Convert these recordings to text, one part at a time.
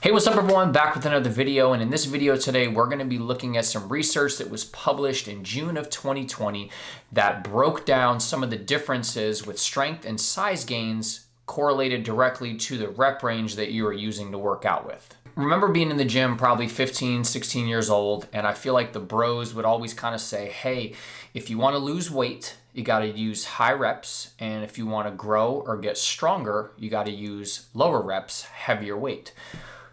Hey, what's up everyone? Back with another video, and in this video today we're going to be looking at some research that was published in June of 2020 that broke down some of the differences with strength and size gains correlated directly to the rep range that you are using to work out with. Remember being in the gym probably 15, 16 years old, and I feel like the bros would always kind of say, hey, if you want to lose weight, you got to use high reps, and if you want to grow or get stronger, you got to use lower reps, heavier weight.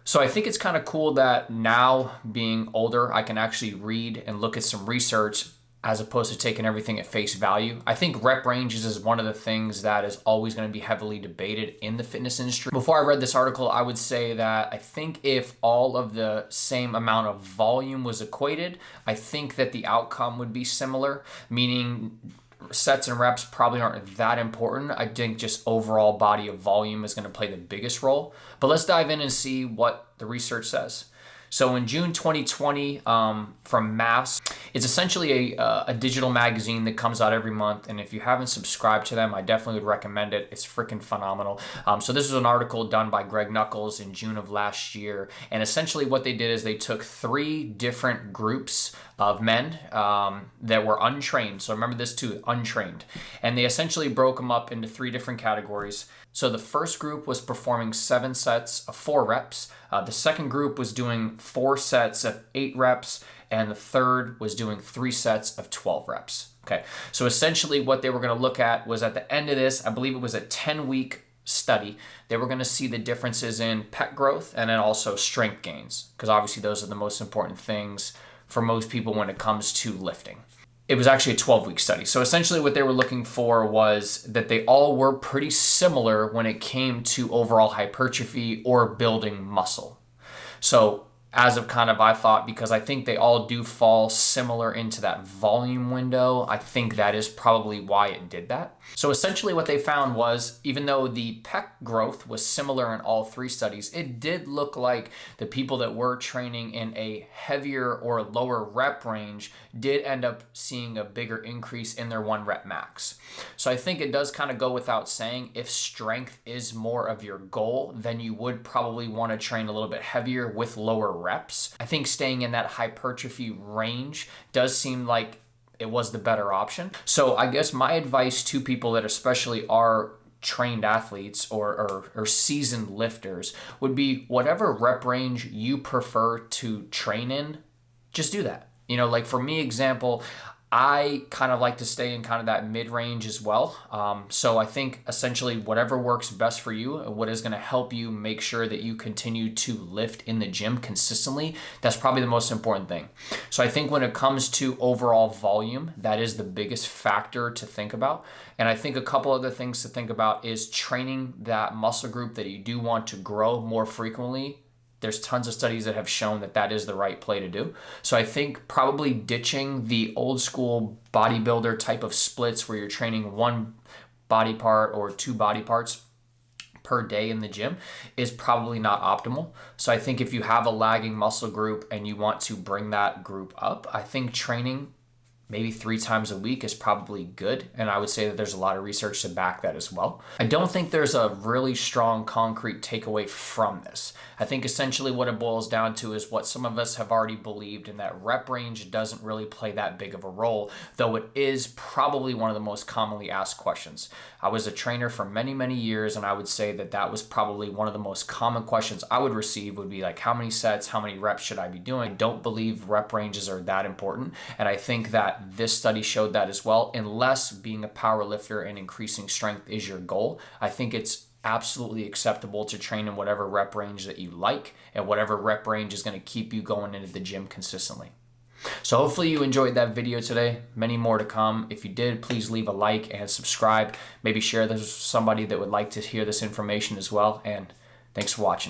So I think it's kind of cool that now, being older, I can actually read and look at some research as opposed to taking everything at face value. I think rep ranges is one of the things that is always going to be heavily debated in the fitness industry. Before I read this article, I would say that I think if all of the same amount of volume was equated, I think that the outcome would be similar, meaning sets and reps probably aren't that important. I think just overall body of volume is going to play the biggest role. But let's dive in and see what the research says. So in June 2020, from MASS, it's essentially a digital magazine that comes out every month. And if you haven't subscribed to them, I definitely would recommend it. It's freaking phenomenal. So this is an article done by Greg Nuckols in June of last year. And essentially what they did is they took 3 different groups of men that were untrained. So remember this too, untrained. And they essentially broke them up into 3 different categories. So the first group was performing 7 sets of 4 reps. The second group was doing 4 sets of 8 reps. And the third was doing 3 sets of 12 reps. Okay, so essentially what they were going to look at was at the end of this, I believe it was a 10-week study, they were going to see the differences in pec growth and then also strength gains, because obviously those are the most important things for most people when it comes to lifting. It was actually a 12-week study. So essentially what they were looking for was that they all were pretty similar when it came to overall hypertrophy or building muscle. So as of kind of, I thought, because I think they all do fall similar into that volume window, I think that is probably why it did that. So essentially what they found was, even though the pec growth was similar in all 3 studies, it did look like the people that were training in a heavier or lower rep range did end up seeing a bigger increase in their 1 rep max. So I think it does kind of go without saying, if strength is more of your goal, then you would probably want to train a little bit heavier with lower reps. I think staying in that hypertrophy range does seem like it was the better option. So I guess my advice to people that especially are trained athletes or seasoned lifters would be, whatever rep range you prefer to train in, just do that. You know, like for me, example, I kind of like to stay in kind of that mid-range as well. So I think essentially whatever works best for you and what is going to help you make sure that you continue to lift in the gym consistently, that's probably the most important thing. So I think when it comes to overall volume, that is the biggest factor to think about. And I think a couple other things to think about is training that muscle group that you do want to grow more frequently. There's tons of studies that have shown that that is the right play to do. So I think probably ditching the old school bodybuilder type of splits where you're training 1 body part or 2 body parts per day in the gym is probably not optimal. So I think if you have a lagging muscle group and you want to bring that group up, I think training maybe 3 times a week is probably good. And I would say that there's a lot of research to back that as well. I don't think there's a really strong concrete takeaway from this. I think essentially what it boils down to is what some of us have already believed, in that rep range doesn't really play that big of a role, though it is probably one of the most commonly asked questions. I was a trainer for many, many years, and I would say that that was probably one of the most common questions I would receive would be like, how many sets, how many reps should I be doing? I don't believe rep ranges are that important. And I think that this study showed that as well. Unless being a power lifter and increasing strength is your goal, I think it's absolutely acceptable to train in whatever rep range that you like, and whatever rep range is going to keep you going into the gym consistently. So hopefully you enjoyed that video today. Many more to come. If you did, please leave a like and subscribe. Maybe share this with somebody that would like to hear this information as well. And thanks for watching.